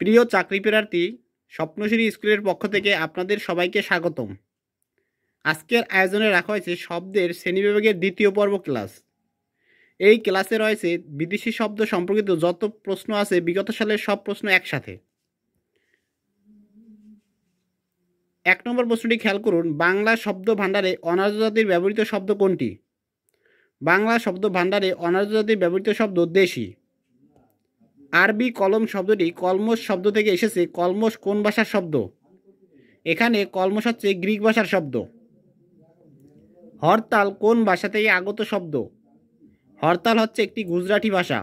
প্রিয় চাকরি প্রার্থী, স্বপ্নশ্রী স্কুলের পক্ষ থেকে আপনাদের সবাইকে স্বাগতম। আজকের আয়োজনে রাখা হয়েছে শব্দের শ্রেণীবিভাগের দ্বিতীয় পর্ব ক্লাস। এই ক্লাসে রয়েছে বিদেশি শব্দ সম্পর্কিত যত প্রশ্ন আছে বিগত সালের সব প্রশ্ন একসাথে। 1 নম্বর প্রশ্নটি খেয়াল করুন, বাংলা শব্দ ভাণ্ডারে অনার্য জাতির ব্যবহৃত শব্দ কোনটি? বাংলা শব্দ ভাণ্ডারে অনার্য জাতির ব্যবহৃত শব্দ দেশি। আরবি কলম শব্দটি কলমস শব্দ থেকে এসেছে। কলমস কোন ভাষার শব্দ? এখানে কলমস হচ্ছে গ্রিক ভাষার শব্দ। হরতাল কোন ভাষা থেকে আগত শব্দ? হরতাল হচ্ছে একটি গুজরাটি ভাষা।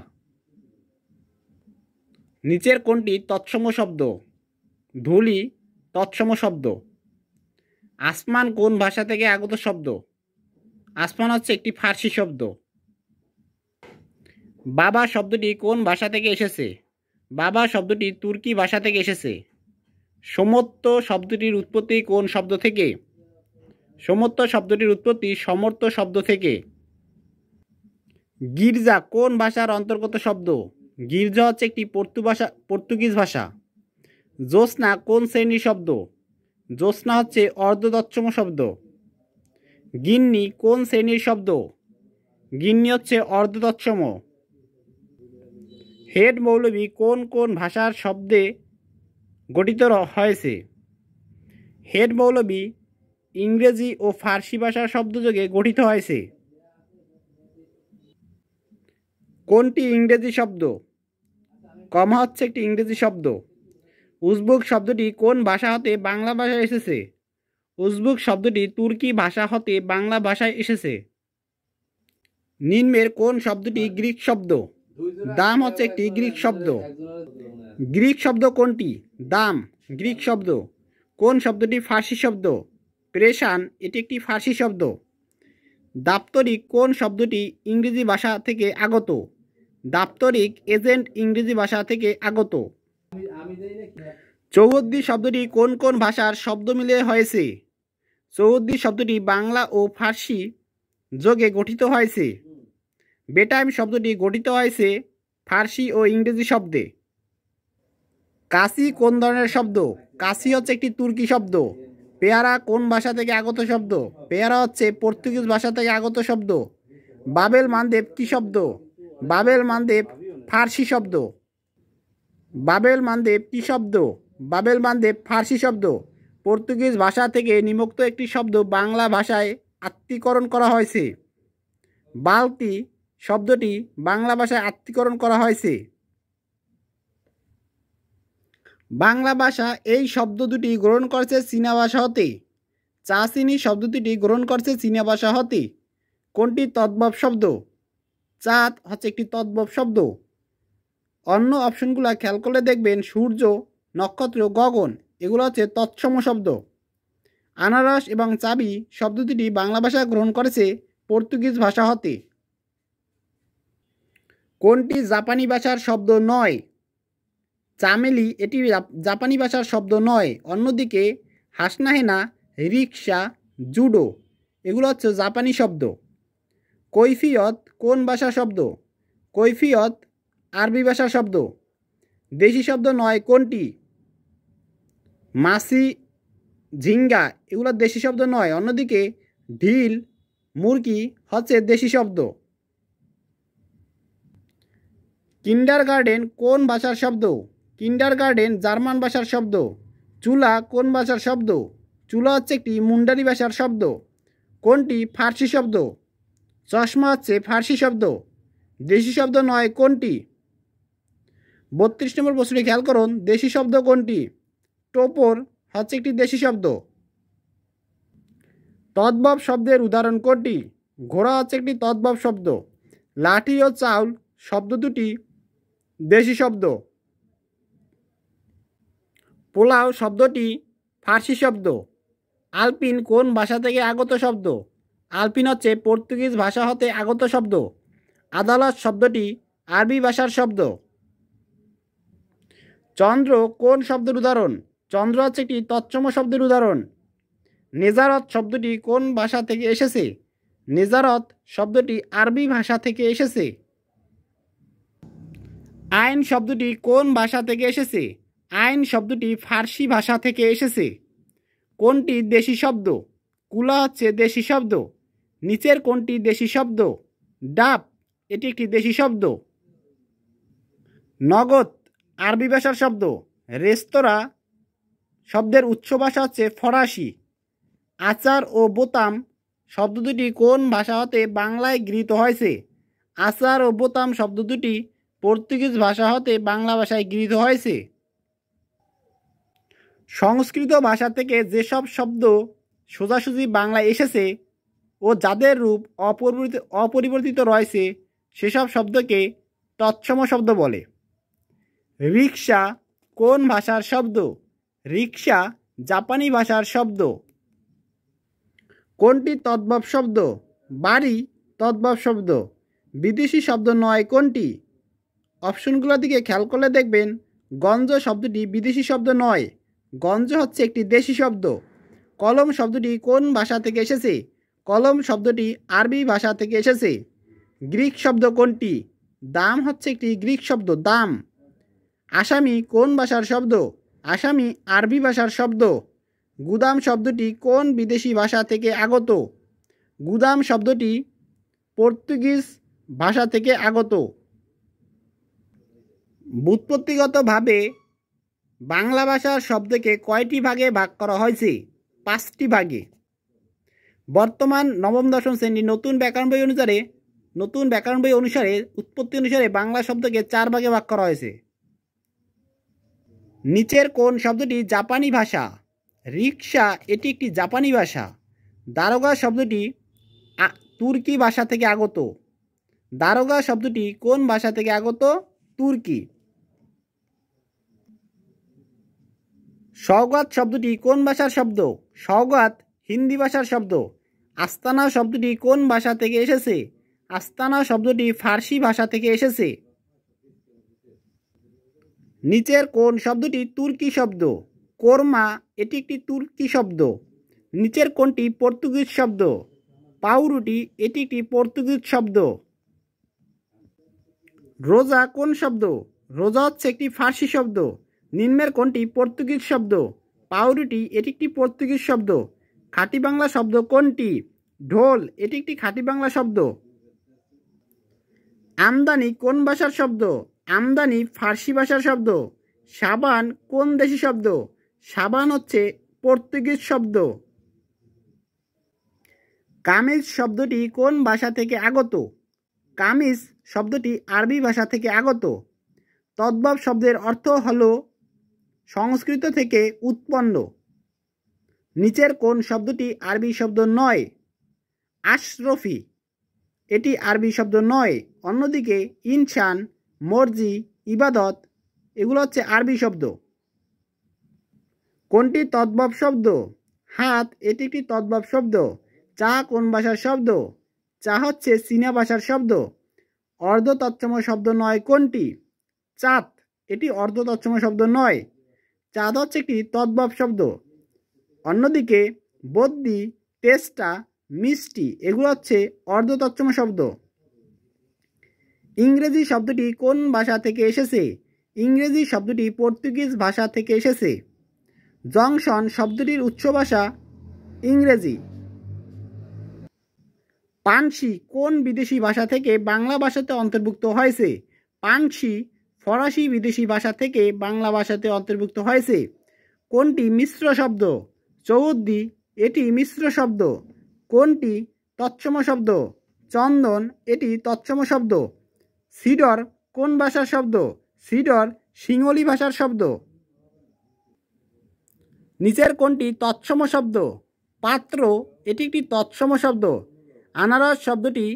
নিচের কোনটি তৎসম শব্দ? ধূলি তৎসম শব্দ। আসমান কোন ভাষা থেকে আগত শব্দ? আসমান হচ্ছে একটি ফার্সি শব্দ। বাবা শব্দটি কোন ভাষা থেকে এসেছে? বাবা শব্দটি তুর্কি ভাষা থেকে এসেছে। সমত্ব শব্দটির উৎপত্তি কোন শব্দ থেকে? সমত্ব শব্দটির উৎপত্তি সমর্থ শব্দ থেকে। গির্জা কোন ভাষার অন্তর্গত শব্দ? গির্জা হচ্ছে একটি পর্তুগিজ ভাষা। জ্যোৎস্না কোন শ্রেণীর শব্দ? জ্যোৎস্না হচ্ছে অর্ধতৎসম শব্দ। গিন্নি কোন শ্রেণীর শব্দ? গিন্নি হচ্ছে অর্ধতৎসম। হেড মৌলবী কোন কোন ভাষার শব্দে গঠিত হয়েছে? হেড মৌলবী ইংরেজি ও ফার্সি ভাষার শব্দযোগে গঠিত হয়েছে। কোনটি ইংরেজি শব্দ? কমা হচ্ছে একটি ইংরেজি শব্দ। উজবেক শব্দটি কোন ভাষা হতে বাংলা ভাষায় এসেছে? উজবেক শব্দটি তুর্কি ভাষা হতে বাংলা ভাষায় এসেছে। নিম্নের কোন শব্দটি গ্রিক শব্দ? দাম হচ্ছে একটি গ্রিক শব্দ। গ্রিক শব্দ কোনটি? দাম গ্রিক শব্দ। কোন শব্দটি ফার্সি শব্দ? প্রেষান এটি একটি ফার্সি শব্দ। দাপ্তরিক কোন শব্দটি ইংরেজি ভাষা থেকে আগত? দাপ্তরিক এজেন্ট ইংরেজি ভাষা থেকে আগত। চৌহদ্দি শব্দটি কোন কোন ভাষার শব্দ মিলে হয়েছে? চৌহদ্দি শব্দটি বাংলা ও ফার্সি যোগে গঠিত হয়েছে। বেটাইম শব্দটি গঠিত হয়েছে ফার্সি ও ইংরেজি শব্দে। কাশি কোন ধরনের শব্দ? কাশি হচ্ছে একটি তুর্কি শব্দ। পেয়ারা কোন ভাষা থেকে আগত শব্দ? পেয়ারা হচ্ছে পর্তুগিজ ভাষা থেকে আগত শব্দ। বাবেল মানদেব কি শব্দ? বাবেল মানদেব ফার্সি শব্দ। বাবেল মানদেব কি শব্দ? বাবেল মানদেব ফার্সি শব্দ। পর্তুগিজ ভাষা থেকে নিম্নোক্ত একটি শব্দ বাংলা ভাষায় আত্মীকরণ করা হয়েছে। বালতি শব্দটি বাংলা ভাষায় আত্মীকরণ করা হয়েছে। বাংলা ভাষা এই শব্দ দুটি গ্রহণ করছে চীনা ভাষা হতে। চা চিনি শব্দ দুটি গ্রহণ করছে চীনা ভাষা হতে। কোনটি তদ্ভব শব্দ? চাঁদ হচ্ছে একটি তদ্ভব শব্দ। অন্য অপশনগুলো খেয়াল করলে দেখবেন সূর্য, নক্ষত্র, গগন এগুলো হচ্ছে তৎসম শব্দ। আনারস এবং চাবি শব্দ দুটি বাংলা ভাষা গ্রহণ করেছে পর্তুগিজ ভাষা হতে। কোনটি জাপানি ভাষার শব্দ নয়? চামেলি এটি জাপানি ভাষার শব্দ নয়। অন্যদিকে হাসনাহেনা, রিক্সা, জুডো এগুলো হচ্ছে জাপানি শব্দ। কৈফিয়ত কোন ভাষার শব্দ? কৈফিয়ত আরবি ভাষার শব্দ। দেশি শব্দ নয় কোনটি? মাছি, ঝিঙ্গা এগুলো দেশি শব্দ নয়। অন্যদিকে ঢিল, মুরগি হচ্ছে দেশি শব্দ। কিন্ডারগার্টেন কোন ভাষার শব্দ? কিন্ডারগার্টেন জার্মান ভাষার শব্দ। চুলা কোন ভাষার শব্দ? চুলা হচ্ছে একটি মুন্ডারি ভাষার শব্দ। কোনটি ফার্সি শব্দ? চশমা হচ্ছে ফার্সি শব্দ। দেশি শব্দ নয় কোনটি? 32 নম্বর প্রশ্নটি খেয়াল করুন, দেশি শব্দ কোনটি? টোপর হচ্ছে একটি দেশি শব্দ। তদ্ভব শব্দের উদাহরণ কোনটি? ঘোড়া হচ্ছে একটি তদ্ভব শব্দ। লাঠি ও চাউল শব্দ দুটি দেশি শব্দ। পোলাও শব্দটি ফার্সি শব্দ। আলপিন কোন ভাষা থেকে আগত শব্দ? আলপিন হচ্ছে পর্তুগিজ ভাষা হতে আগত শব্দ। আদালত শব্দটি আরবি ভাষার শব্দ। চন্দ্র কোন শব্দের উদাহরণ? চন্দ্র হচ্ছে একটি তৎসম শব্দের উদাহরণ। নেজারত শব্দটি কোন ভাষা থেকে এসেছে? নেজারত শব্দটি আরবি ভাষা থেকে এসেছে। আইন শব্দটি কোন ভাষা থেকে এসেছে? আইন শব্দটি ফার্সি ভাষা থেকে এসেছে। কোনটি দেশি শব্দ? কুলা হচ্ছে দেশি শব্দ। নিচের কোনটি দেশি শব্দ? ডাব এটি একটি দেশি শব্দ। নগদ আরবি ভাষার শব্দ। রেস্তোরাঁ শব্দের উৎস ভাষা হচ্ছে ফরাসি। আচার ও বোতাম শব্দ দুটি কোন ভাষা হতে বাংলায় গৃহীত হয়েছে? আচার ও বোতাম শব্দ দুটি পর্তুগিজ ভাষা হতে বাংলা ভাষায় গৃহীত হয়েছে। সংস্কৃত ভাষা থেকে যেসব শব্দ সোজাসুজি বাংলায় এসেছে ও যাদের রূপ অপরিবর্তিত রয়েছে সেসব শব্দকে তৎসম শব্দ বলে। রিকশা কোন ভাষার শব্দ? রিকশা জাপানি ভাষার শব্দ। কোনটি তদ্ভব শব্দ? বাড়ি তদ্ভব শব্দ। বিদেশি শব্দ নয় কোনটি? অপশনগুলোর দিকে খেয়াল করলে দেখবেন গঞ্জ শব্দটি বিদেশি শব্দ নয়, গঞ্জ হচ্ছে একটি দেশি শব্দ। কলম শব্দটি কোন ভাষা থেকে এসেছে? কলম শব্দটি আরবি ভাষা থেকে এসেছে। গ্রিক শব্দ কোনটি? দাম হচ্ছে একটি গ্রিক শব্দ, দাম। আসামি কোন ভাষার শব্দ? আসামি আরবি ভাষার শব্দ। গুদাম শব্দটি কোন বিদেশি ভাষা থেকে আগত? গুদাম শব্দটি পর্তুগিজ ভাষা থেকে আগত। ব্যুৎপত্তিগতভাবে বাংলা ভাষার শব্দকে কয়টি ভাগে ভাগ করা হয়েছে? 5টি ভাগে। বর্তমান নবম দশম শ্রেণীর নতুন ব্যাকরণ বই অনুসারে উৎপত্তি অনুসারে বাংলা শব্দকে 4 ভাগে ভাগ করা হয়েছে। নিচের কোন শব্দটি জাপানি ভাষা? রিকশা এটি একটি জাপানি ভাষা। দারোগা শব্দটি তুর্কি ভাষা থেকে আগত। দারোগা শব্দটি কোন ভাষা থেকে আগত? তুর্কি। সওগাত শব্দটি কোন ভাষার শব্দ? সওগাত হিন্দি ভাষার শব্দ। আস্তানা শব্দটি কোন ভাষা থেকে এসেছে? আস্তানা শব্দটি ফার্সি ভাষা থেকে এসেছে। নিচের কোন শব্দটি তুর্কি শব্দ? কোরমা এটি একটি তুর্কি শব্দ। নিচের কোনটি পর্তুগিজ শব্দ? পাউরুটি এটি একটি পর্তুগিজ শব্দ। রোজা কোন শব্দ? রোজা হচ্ছে একটি ফার্সি শব্দ। নিম্নের কোনটি পর্তুগিজ শব্দ? পাউরুটি এটি একটি পর্তুগিজ শব্দ। খাঁটি বাংলা শব্দ কোনটি? ঢোল এটি একটি খাঁটি বাংলা শব্দ। আমদানি কোন ভাষার শব্দ? আমদানি ফার্সি ভাষার শব্দ। সাবান কোন দেশি শব্দ? সাবান হচ্ছে পর্তুগিজ শব্দ। কামিজ শব্দটি কোন ভাষা থেকে আগত? কামিজ শব্দটি আরবি ভাষা থেকে আগত। তদ্ভব শব্দের অর্থ হল সংস্কৃত থেকে উৎপন্ন। নিচের কোন শব্দটি আরবি শব্দ নয়? আশরফি এটি আরবি শব্দ নয়। অন্যদিকে ইনসান, মর্জি, ইবাদত এগুলো হচ্ছে আরবি শব্দ। কোনটি তদ্ভব শব্দ? হাত এটি একটি তদ্ভব শব্দ। চা কোন ভাষার শব্দ? চা হচ্ছে চীনা ভাষার শব্দ। অর্ধ তৎসম শব্দ নয় কোনটি? চাঁদ এটি অর্ধ তৎসম শব্দ নয়। চাঁদ হচ্ছে একটি তদ্ভব শব্দ। অন্যদিকে বদ্যি, টেস্টা, মিষ্টি এগুলো হচ্ছে অর্ধ তৎসম শব্দ। ইংরেজি শব্দটি কোন ভাষা থেকে এসেছে? ইংরেজি শব্দটি পর্তুগিজ ভাষা থেকে এসেছে। জংশন শব্দটির উৎস ভাষা ইংরেজি। পানসি কোন বিদেশি ভাষা থেকে বাংলা ভাষাতে অন্তর্ভুক্ত হয়েছে? পানসি ফরাসি বিদেশি ভাষা থেকে বাংলা ভাষাতে অন্তর্ভুক্ত হয়েছে। কোনটি মিশ্র শব্দ? চৌদ্দি এটি মিশ্র শব্দ। কোনটি তৎসম শব্দ? চন্দন এটি তৎসম শব্দ। সিডর কোন ভাষার শব্দ? সিডর সিংহলি ভাষার শব্দ। নিচের কোনটি তৎসম শব্দ? পাত্র এটি একটি তৎসম শব্দ। আনারস শব্দটি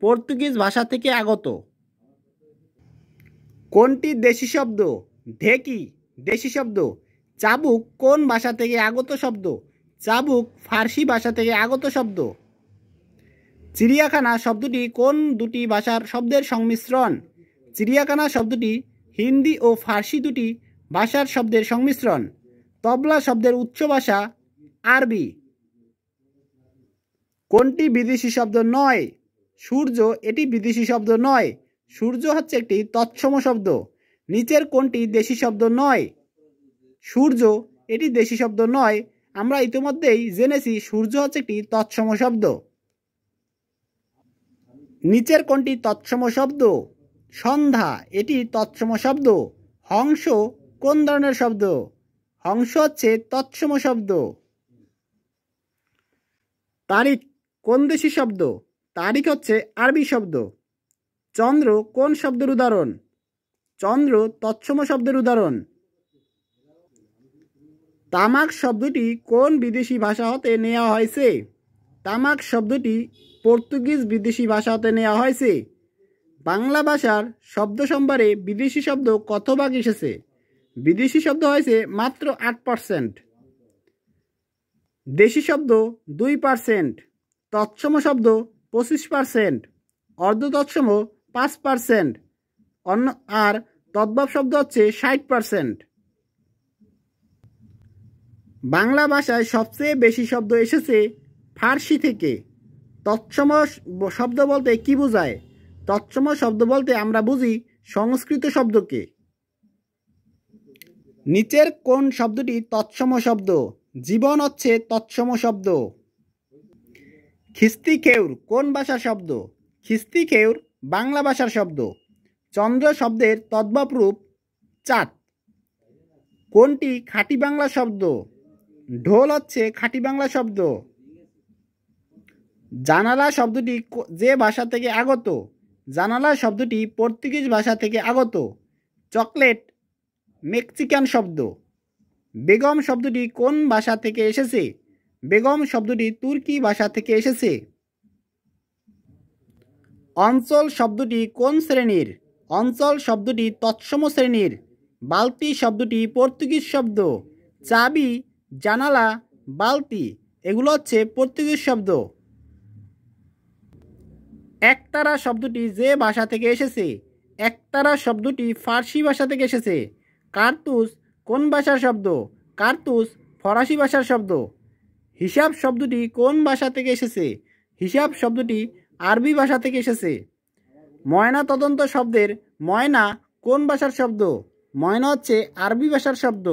পর্তুগিজ ভাষা থেকে আগত। কোনটি দেশি শব্দ? ঢেকি দেশি শব্দ। চাবুক কোন ভাষা থেকে আগত শব্দ? চাবুক ফার্সি ভাষা থেকে আগত শব্দ। চিড়িয়াখানা শব্দটি কোন দুটি ভাষার শব্দের সংমিশ্রণ? চিড়িয়াখানা শব্দটি হিন্দি ও ফার্সি দুটি ভাষার শব্দের সংমিশ্রণ। তবলা শব্দের উৎস ভাষা আরবি। কোনটি বিদেশি শব্দ নয়? সূর্য এটি বিদেশি শব্দ নয়। সূর্য হচ্ছে একটি তৎসম শব্দ। নিচের কোনটি দেশি শব্দ নয়? সূর্য এটি দেশি শব্দ নয়। আমরা ইতিমধ্যেই জেনেছি সূর্য হচ্ছে একটি তৎসম শব্দ। নিচের কোনটি তৎসম শব্দ? সন্ধ্যা এটি তৎসম শব্দ। হংস কোন ধরনের শব্দ? হংস হচ্ছে তৎসম শব্দ। তারিখ কোন দেশি শব্দ? তারিখ হচ্ছে আরবি শব্দ। চন্দ্র কোন শব্দের উদাহরণ? চন্দ্র তৎসম শব্দের উদাহরণ। তামাক শব্দটি কোন বিদেশি ভাষা হতে নেওয়া হয়েছে? তামাক শব্দটি পর্তুগিজ বিদেশি ভাষা হতে নেওয়া হয়েছে। বাংলা ভাষার শব্দ সম্ভারে বিদেশি শব্দ কত ভাগ এসেছে? বিদেশি শব্দ হয়েছে মাত্র 8%। দেশি শব্দ 2%, তৎসম শব্দ 25%, অর্ধ তৎসম 5%, অন্য আর তদ্ভব শব্দ হচ্ছে 60%। বাংলা ভাষায় সবচেয়ে বেশি শব্দ এসেছে ফার্সি থেকে। তৎসম শব্দ বলতে কি বোঝায়? তৎসম শব্দ বলতে আমরা বুঝি সংস্কৃত শব্দকে। নিচের কোন শব্দটি তৎসম শব্দ? জীবন হচ্ছে তৎসম শব্দ। খিস্তি খেউর কোন ভাষার শব্দ? খিস্তি খেউর বাংলা ভাষার শব্দ। চন্দ্র শব্দের তদ্ভব রূপ চাঁদ। কোনটি খাঁটি বাংলা শব্দ? ঢোল হচ্ছে খাঁটি বাংলা শব্দ। জানালা শব্দটি যে ভাষা থেকে আগত? জানালা শব্দটি পর্তুগিজ ভাষা থেকে আগত। চকলেট মেক্সিকান শব্দ। বেগম শব্দটি কোন ভাষা থেকে এসেছে? বেগম শব্দটি তুর্কি ভাষা থেকে এসেছে। অঞ্চল শব্দটি কোন শ্রেণীর? অঞ্চল শব্দটি তৎসম শ্রেণীর। বালতি শব্দটি পর্তুগিজ শব্দ। চাবি, জানালা, বালতি এগুলো হচ্ছে পর্তুগিজ শব্দ। একতারা শব্দটি যে ভাষা থেকে এসেছে? একতারা শব্দটি ফার্সি ভাষা থেকে এসেছে। কার্তুজ কোন ভাষার শব্দ? কার্তুজ ফরাসি ভাষার শব্দ। হিসাব শব্দটি কোন ভাষা থেকে এসেছে? হিসাব শব্দটি আরবি ভাষা থেকে এসেছে। ময়না তদন্ত শব্দের ময়না কোন ভাষার শব্দ? ময়না হচ্ছে আরবি ভাষার শব্দ।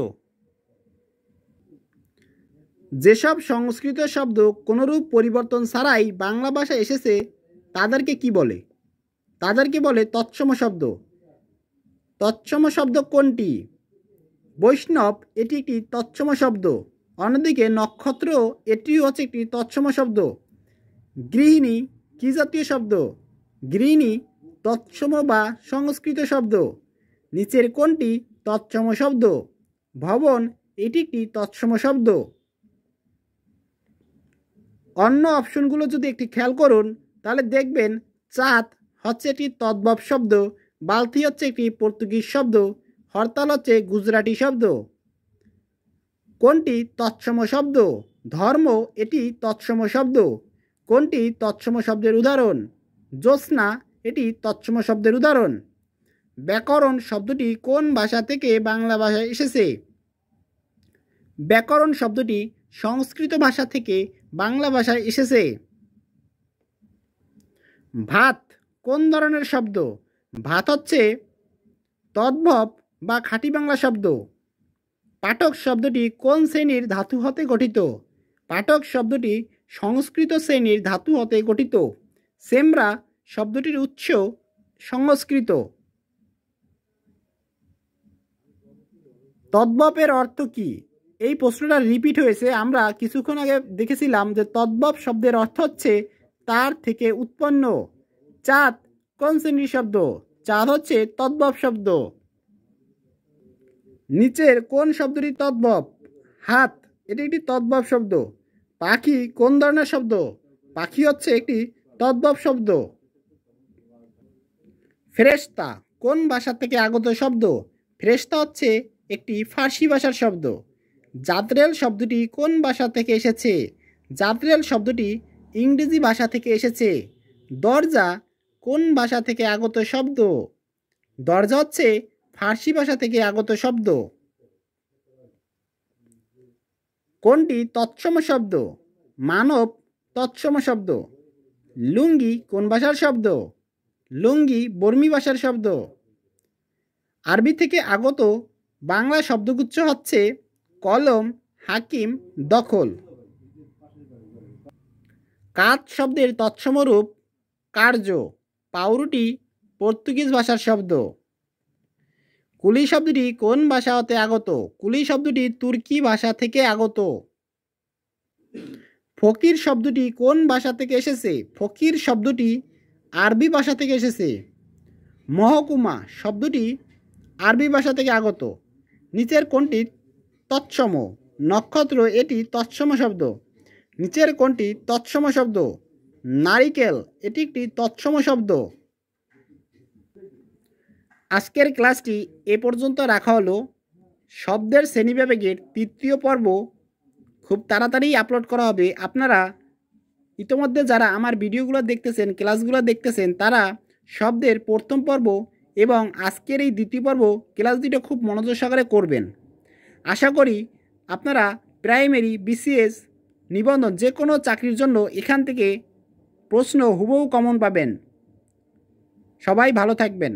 যেসব সংস্কৃত শব্দ কোনরূপ পরিবর্তন ছাড়াই বাংলা ভাষায় এসেছে তাদেরকে কি বলে? তাদেরকে বলে তৎসম শব্দ। তৎসম শব্দ কোনটি? বৈষ্ণব এটি একটি তৎসম শব্দ। অন্যদিকে নক্ষত্র এটিও হচ্ছে একটি তৎসম শব্দ। গৃহিণী কি জাতীয় শব্দ? গৃহিণী তৎসম বা সংস্কৃত শব্দ। নিচের কোনটি তৎসম শব্দ? ভবন এটি একটি তৎসম শব্দ। অন্য অপশনগুলো যদি একটি খেয়াল করুন তাহলে দেখবেন চাঁদ হচ্ছে একটি তদ্ভব শব্দ, বালতি হচ্ছে একটি পর্তুগিজ শব্দ, হরতাল হচ্ছে গুজরাটি শব্দ। কোনটি তৎসম শব্দ? ধর্ম এটি তৎসম শব্দ। কোনটি তৎসম শব্দের উদাহরণ? জ্যোৎস্না এটি তৎসম শব্দের উদাহরণ। ব্যাকরণ শব্দটি কোন ভাষা থেকে বাংলা ভাষায় এসেছে? ব্যাকরণ শব্দটি সংস্কৃত ভাষা থেকে বাংলা ভাষায় এসেছে। ভাত কোন ধরনের শব্দ? ভাত হচ্ছে তদ্ভব বা খাঁটি বাংলা শব্দ। পাঠক শব্দটি কোন শ্রেণীর ধাতু হতে গঠিত? পাঠক শব্দটি সংস্কৃত শ্রেণীর ধাতু হতে গঠিত। সেমরা শব্দটির উৎস সংস্কৃত। তদ্ভবের অর্থ কি? এই প্রশ্নটা রিপিট হয়েছে। আমরা কিছুক্ষণ আগে দেখেছিলাম যে তদ্ভব শব্দের অর্থ হচ্ছে তার থেকে উৎপন্ন। চাঁদ কোন শ্রেণীর শব্দ? চাঁদ হচ্ছে তদ্ভব শব্দ। নিচের কোন শব্দটি তদ্ভব? হাত এটি একটি তদ্ভব শব্দ। পাখি কোন ধরনের শব্দ? পাখি হচ্ছে একটি তদ্ভব শব্দ। ফেরেশতা কোন ভাষা থেকে আগত শব্দ? ফেরেশতা হচ্ছে একটি ফার্সি ভাষার শব্দ। জাতরেল শব্দটি কোন ভাষা থেকে এসেছে? জাতরেল শব্দটি ইংরেজি ভাষা থেকে এসেছে। দরজা কোন ভাষা থেকে আগত শব্দ? দরজা হচ্ছে ফার্সি ভাষা থেকে আগত শব্দ। কোনটি তৎসম শব্দ? মানব তৎসম শব্দ। লুঙ্গি কোন ভাষার শব্দ? লুঙ্গি বর্মী ভাষার শব্দ। আরবি থেকে আগত বাংলা শব্দগুচ্ছ হচ্ছে কলম, হাকিম, দখল। কাজ শব্দের তৎসম রূপ কার্য। পাউরুটি পর্তুগিজ ভাষার শব্দ। কুলি শব্দটি কোন ভাষা হতে আগত? কুলি শব্দটি তুর্কি ভাষা থেকে আগত। ফকির শব্দটি কোন ভাষা থেকে এসেছে? ফকির শব্দটি আরবি ভাষা থেকে এসেছে। মহকুমা শব্দটি আরবি ভাষা থেকে আগত। নিচের কোনটি তৎসম? নক্ষত্র এটি তৎসম শব্দ। নিচের কোনটি তৎসম শব্দ? নারিকেল এটি একটি তৎসম শব্দ। আজকের ক্লাসটি এ পর্যন্ত রাখা হলো। শব্দের শ্রেণীবিভাগের তৃতীয় পর্ব খুব তাড়াতাড়ি আপলোড করা হবে। আপনারা ইতোমধ্যে যারা আমার ভিডিওগুলো দেখতেছেন, ক্লাসগুলো দেখতেছেন, তারা শব্দের প্রথম পর্ব এবং আজকের এই দ্বিতীয় পর্ব ক্লাস দুটো খুব মনোযোগ সহকারে করবেন। আশা করি আপনারা প্রাইমারি, বিসিএস, নিবন্ধন যে কোনো চাকরির জন্য এখান থেকে প্রশ্ন হুবহু কমন পাবেন। সবাই ভালো থাকবেন।